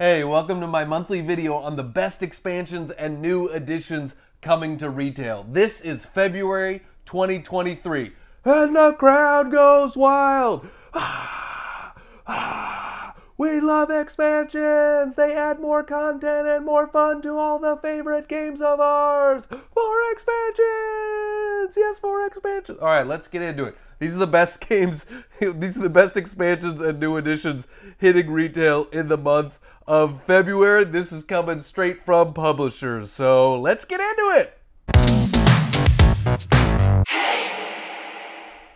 Hey, welcome to my monthly video on the best expansions and new additions coming to retail. This is February 2023, and the crowd goes wild. We love expansions! They add more content and more fun to all the favorite games of ours! For expansions! Yes, for expansions! Alright, let's get into it. These are the best games, these are the best expansions and new additions hitting retail in the month of February. This is coming straight from publishers, so let's get into it!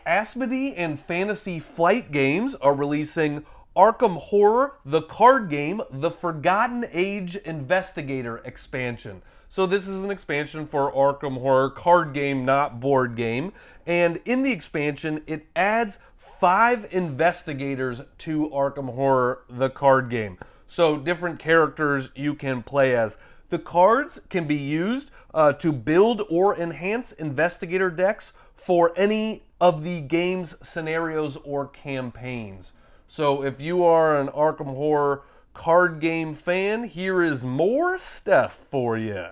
Asmodee and Fantasy Flight Games are releasing Arkham Horror, the card game, The Forgotten Age Investigator expansion. So this is an expansion for Arkham Horror, card game, not board game. And in the expansion, it adds 5 investigators to Arkham Horror, the card game. So different characters you can play as. The cards can be used to build or enhance investigator decks for any of the game's scenarios or campaigns. So if you are an Arkham Horror card game fan, here is more stuff for you.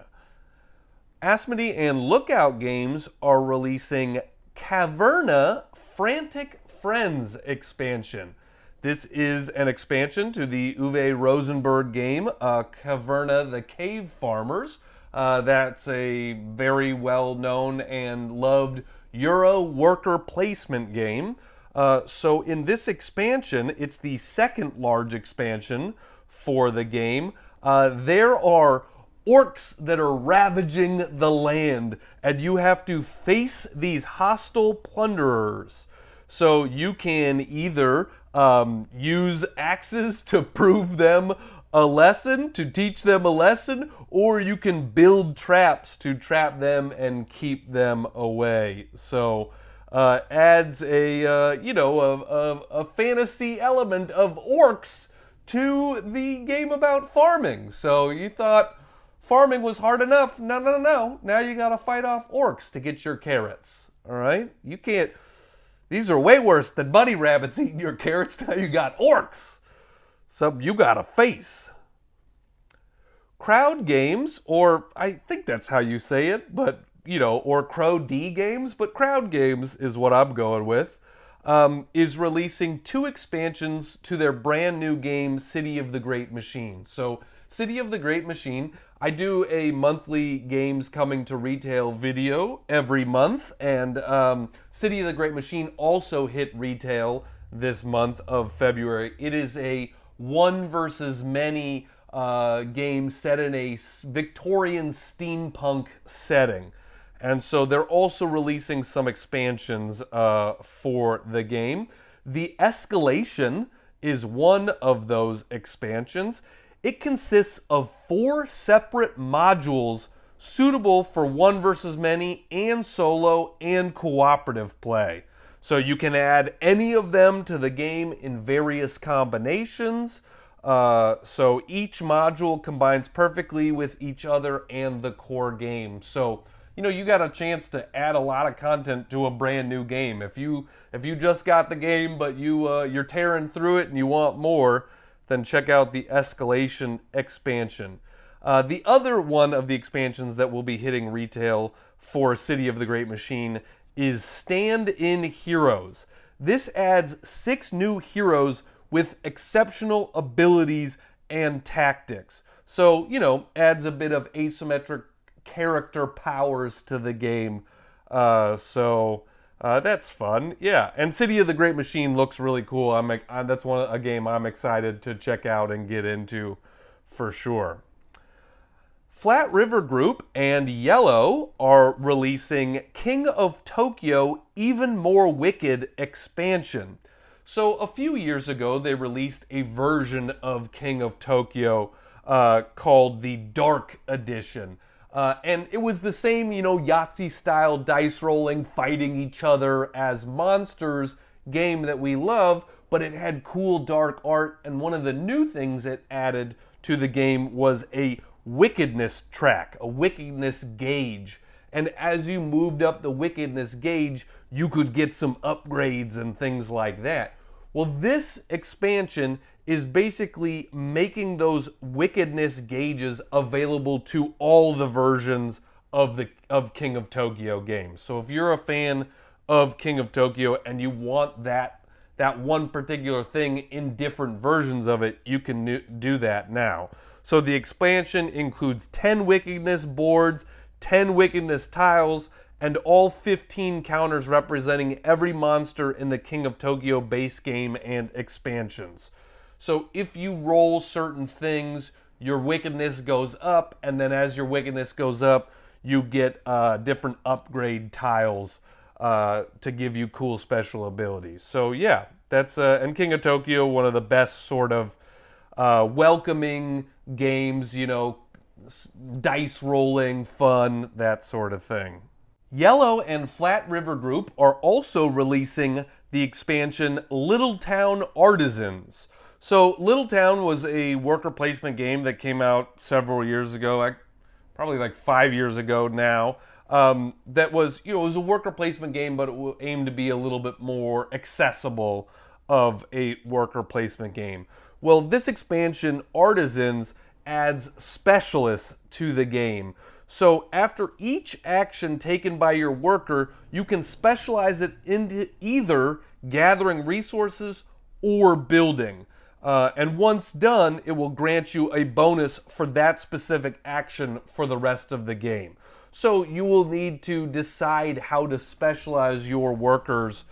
Asmodee and Lookout Games are releasing Caverna Frantic Friends expansion. This is an expansion to the Uwe Rosenberg game, Caverna the Cave Farmers. That's a very well-known and loved Euro worker placement game. So in this expansion, it's the second large expansion for the game. There are orcs that are ravaging the land, and you have to face these hostile plunderers. So you can either use axes to prove them a lesson, to teach them a lesson, or you can build traps to trap them and keep them away. So adds a a fantasy element of orcs to the game about farming. So you thought farming was hard enough? No. Now you gotta fight off orcs to get your carrots. All right, you can't. These are way worse than bunny rabbits eating your carrots. Now you got orcs. Something you gotta face. Crowd Games, or I think that's how you say it, but or Crow D Games, but Crowd Games is what I'm going with, is releasing 2 expansions to their brand new game, City of the Great Machine. So City of the Great Machine, I do a monthly games coming to retail video every month, and City of the Great Machine also hit retail this month of February. It is a one versus many game set in a Victorian steampunk setting. And so they're also releasing some expansions for the game. The Escalation is one of those expansions. It consists of 4 separate modules suitable for one versus many and solo and cooperative play. So you can add any of them to the game in various combinations. So each module combines perfectly with each other and the core game. So you got a chance to add a lot of content to a brand new game. If you just got the game but you're tearing through it and you want more, then check out the Escalation expansion. The other one of the expansions that will be hitting retail for City of the Great Machine is Stand-In Heroes. This adds 6 new heroes with exceptional abilities and tactics. So, adds a bit of asymmetric character powers to the game. That's fun. Yeah, and City of the Great Machine looks really cool. That's a game I'm excited to check out and get into for sure. Flat River Group and Yellow are releasing King of Tokyo Even More Wicked expansion. So a few years ago, they released a version of King of Tokyo called the Dark Edition. And it was the same, Yahtzee-style dice rolling, fighting each other as monsters game that we love, but it had cool dark art, and one of the new things it added to the game was a wickedness track, a wickedness gauge. And as you moved up the wickedness gauge, you could get some upgrades and things like that. Well, this expansion is basically making those wickedness gauges available to all the versions of King of Tokyo games. So if you're a fan of King of Tokyo and you want that one particular thing in different versions of it, you can do that now. So the expansion includes 10 wickedness boards, 10 wickedness tiles, and all 15 counters representing every monster in the King of Tokyo base game and expansions. So if you roll certain things, your wickedness goes up, and then as your wickedness goes up, you get different upgrade tiles to give you cool special abilities. So yeah, that's and King of Tokyo, one of the best sort of welcoming games, you know, dice rolling, fun, that sort of thing. Yellow and Flat River Group are also releasing the expansion Little Town Artisans. So Little Town was a worker placement game that came out several years ago, probably like 5 years ago now. That was, you know, it was a worker placement game, but it aimed to be a little bit more accessible of a worker placement game. Well, this expansion, Artisans, adds specialists to the game. So after each action taken by your worker, you can specialize it into either gathering resources or building. And once done, it will grant you a bonus for that specific action for the rest of the game. So you will need to decide how to specialize your workers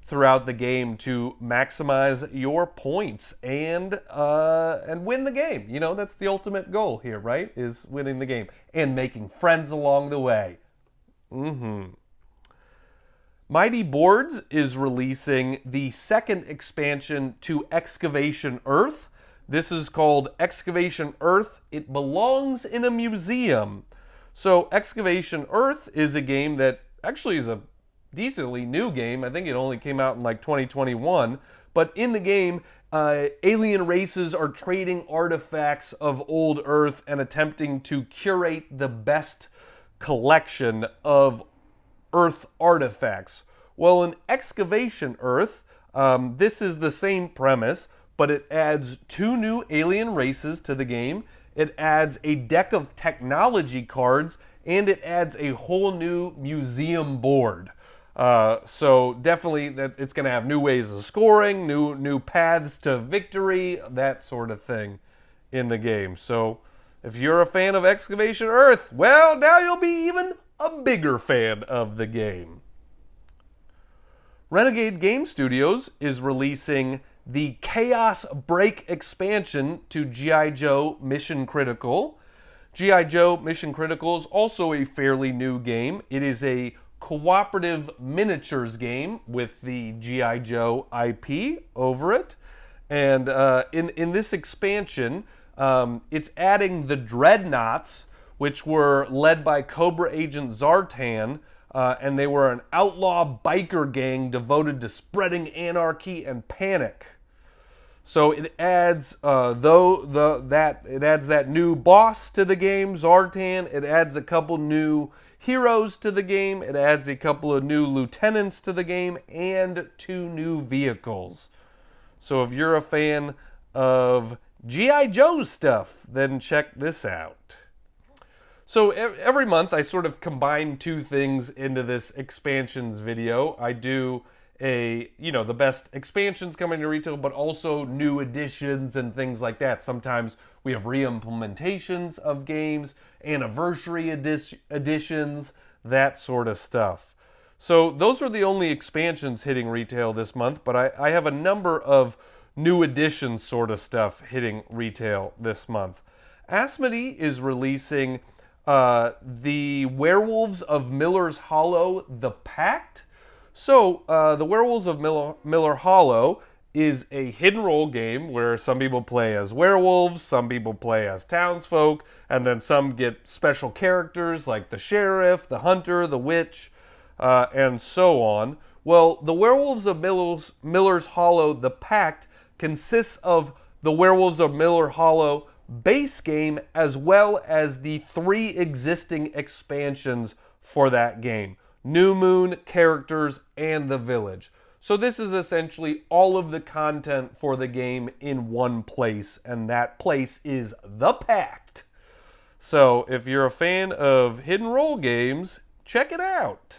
throughout the game to maximize your points and win the game. You know, that's the ultimate goal here, right? Is winning the game and making friends along the way. Mighty Boards is releasing the second expansion to Excavation Earth. This is called Excavation Earth. It belongs in a museum. So Excavation Earth is a game that actually is a decently new game. I think it only came out in like 2021. But in the game, alien races are trading artifacts of old Earth and attempting to curate the best collection of Earth artifacts. Well, in Excavation Earth, this is the same premise, but it adds 2 new alien races to the game. It adds a deck of technology cards, and it adds a whole new museum board. So definitely that it's going to have new ways of scoring, new paths to victory, that sort of thing in the game. So if you're a fan of Excavation Earth, well, now you'll be even a bigger fan of the game. Renegade Game Studios is releasing the Chaos Break expansion to G.I. Joe Mission Critical. G.I. Joe Mission Critical is also a fairly new game. It is a cooperative miniatures game with the G.I. Joe IP over it. And in this expansion, it's adding the Dreadnoughts, which were led by Cobra Agent Zartan, and they were an outlaw biker gang devoted to spreading anarchy and panic. So it adds it adds that new boss to the game, Zartan. It adds a couple new heroes to the game. It adds a couple of new lieutenants to the game and 2 new vehicles. So if you're a fan of G.I. Joe stuff, then check this out. So every month I sort of combine 2 things into this expansions video. I do the best expansions coming to retail, but also new additions and things like that. Sometimes we have re-implementations of games, anniversary editions, that sort of stuff. So those are the only expansions hitting retail this month, but I have a number of new editions sort of stuff hitting retail this month. Asmodee is releasing the Werewolves of Miller's Hollow, the Pact. So, the Werewolves of Miller Hollow is a hidden role game where some people play as werewolves, some people play as townsfolk, and then some get special characters like the sheriff, the hunter, the witch, and so on. Well, the Werewolves of Miller's Hollow, the Pact, consists of the Werewolves of Miller Hollow base game as well as the 3 existing expansions for that game. New Moon, characters, and the village. So this is essentially all of the content for the game in one place, and that place is the Pact. So if you're a fan of hidden role games, check it out.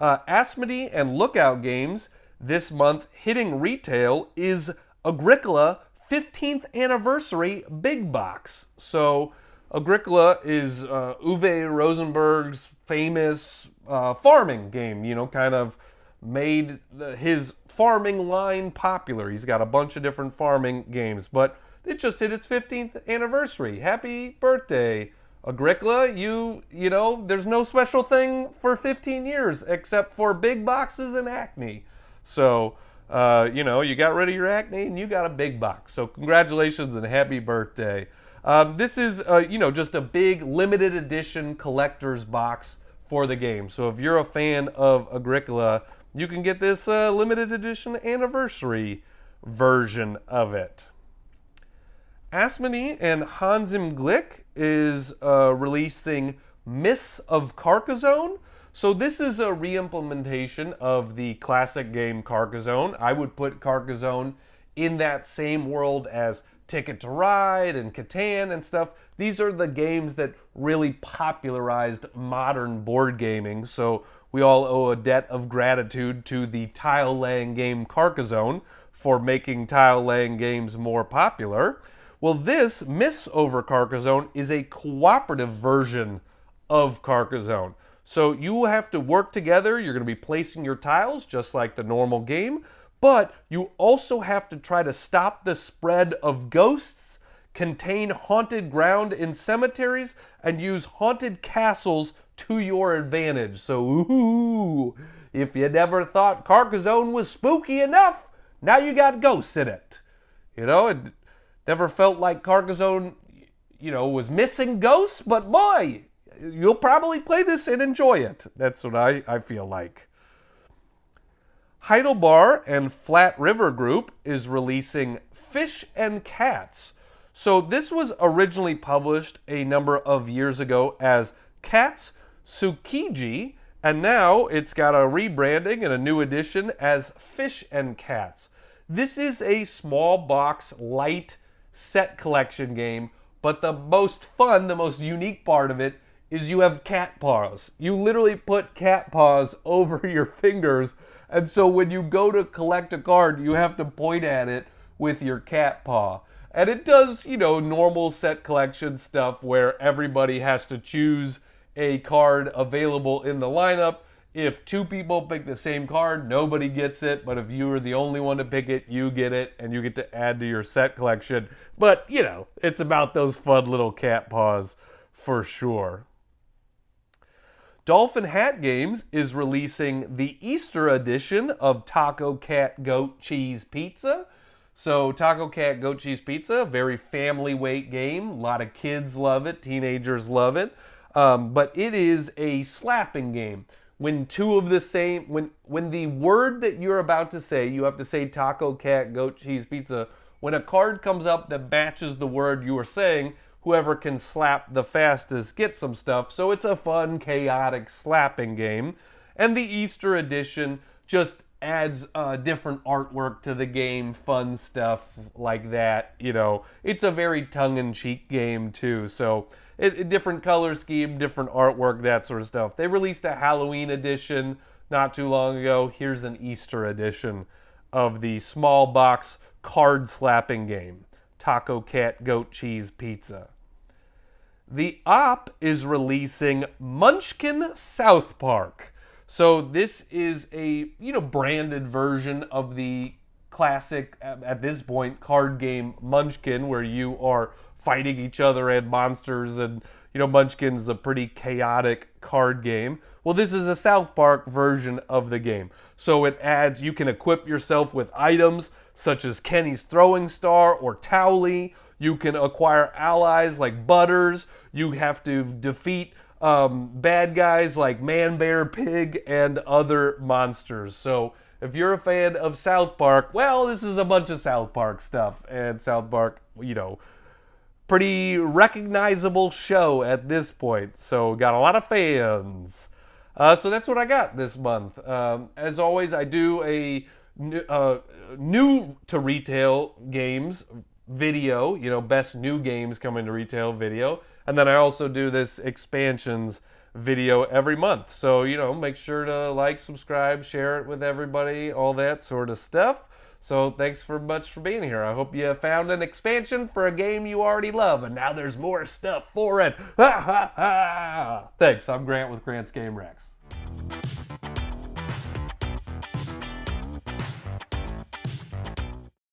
Asmodee and Lookout Games this month hitting retail is Agricola 15th Anniversary Big Box. So Agricola is Uwe Rosenberg's famous farming game, kind of made his farming line popular. He's got a bunch of different farming games, but it just hit its 15th anniversary. Happy birthday, Agricola. You know, there's no special thing for 15 years except for big boxes and acne. So, you got rid of your acne and you got a big box. So congratulations and happy birthday. This is, just a big limited edition collector's box for the game. So if you're a fan of Agricola, you can get this limited edition anniversary version of it. Asmodee and Hans im Glück is releasing Myths of Carcassonne. So this is a re-implementation of the classic game Carcassonne. I would put Carcassonne in that same world as Ticket to Ride and Catan and stuff. These are the games that really popularized modern board gaming. So we all owe a debt of gratitude to the tile-laying game Carcassonne for making tile-laying games more popular. Well, this, Myths over Carcassonne, is a cooperative version of Carcassonne. So you will have to work together. You're going to be placing your tiles just like the normal game, but you also have to try to stop the spread of ghosts, contain haunted ground in cemeteries, and use haunted castles to your advantage. So, ooh, if you never thought Carcassonne was spooky enough, now you got ghosts in it. It never felt like Carcassonne, was missing ghosts, but boy, you'll probably play this and enjoy it. That's what I feel like. Heidelbar and Flat River Group is releasing Fish and Cats. So this was originally published a number of years ago as Katz Tsukiji, and now it's got a rebranding and a new edition as Fish and Cats. This is a small box, light set collection game, but the most fun, the most unique part of it is you have cat paws. You literally put cat paws over your fingers, and so when you go to collect a card, you have to point at it with your cat paw. And it does, normal set collection stuff where everybody has to choose a card available in the lineup. If two people pick the same card, nobody gets it, but if you are the only one to pick it, you get it, and you get to add to your set collection. But, it's about those fun little cat paws for sure. Dolphin Hat Games is releasing the Easter edition of Taco Cat Goat Cheese Pizza. So Taco Cat Goat Cheese Pizza, very family weight game. A lot of kids love it, teenagers love it. But it is a slapping game. When two of the same, when the word that you're about to say, you have to say Taco Cat Goat Cheese Pizza. When a card comes up that matches the word you are saying, whoever can slap the fastest gets some stuff. So it's a fun, chaotic slapping game. And the Easter edition just adds different artwork to the game, fun stuff like that. It's a very tongue-in-cheek game too. So different color scheme, different artwork, that sort of stuff. They released a Halloween edition not too long ago. Here's an Easter edition of the small box card slapping game, Taco Cat Goat Cheese Pizza. The Op is releasing Munchkin South Park. So this is a branded version of the classic, at this point, card game Munchkin, where you are fighting each other and monsters, and Munchkin's a pretty chaotic card game. Well, this is a South Park version of the game. So it adds, you can equip yourself with items such as Kenny's throwing star or Towley. You can acquire allies like Butters. You have to defeat bad guys like Man, Bear, Pig, and other monsters. So if you're a fan of South Park, well, this is a bunch of South Park stuff. And South Park, pretty recognizable show at this point. So got a lot of fans. So that's what I got this month. As always, I do a new to retail games video, best new games coming to retail video. And then I also do this expansions video every month. So, make sure to like, subscribe, share it with everybody, all that sort of stuff. So thanks for much for being here. I hope you found an expansion for a game you already love, and now there's more stuff for it. Thanks. I'm Grant with Grant's Game Rex.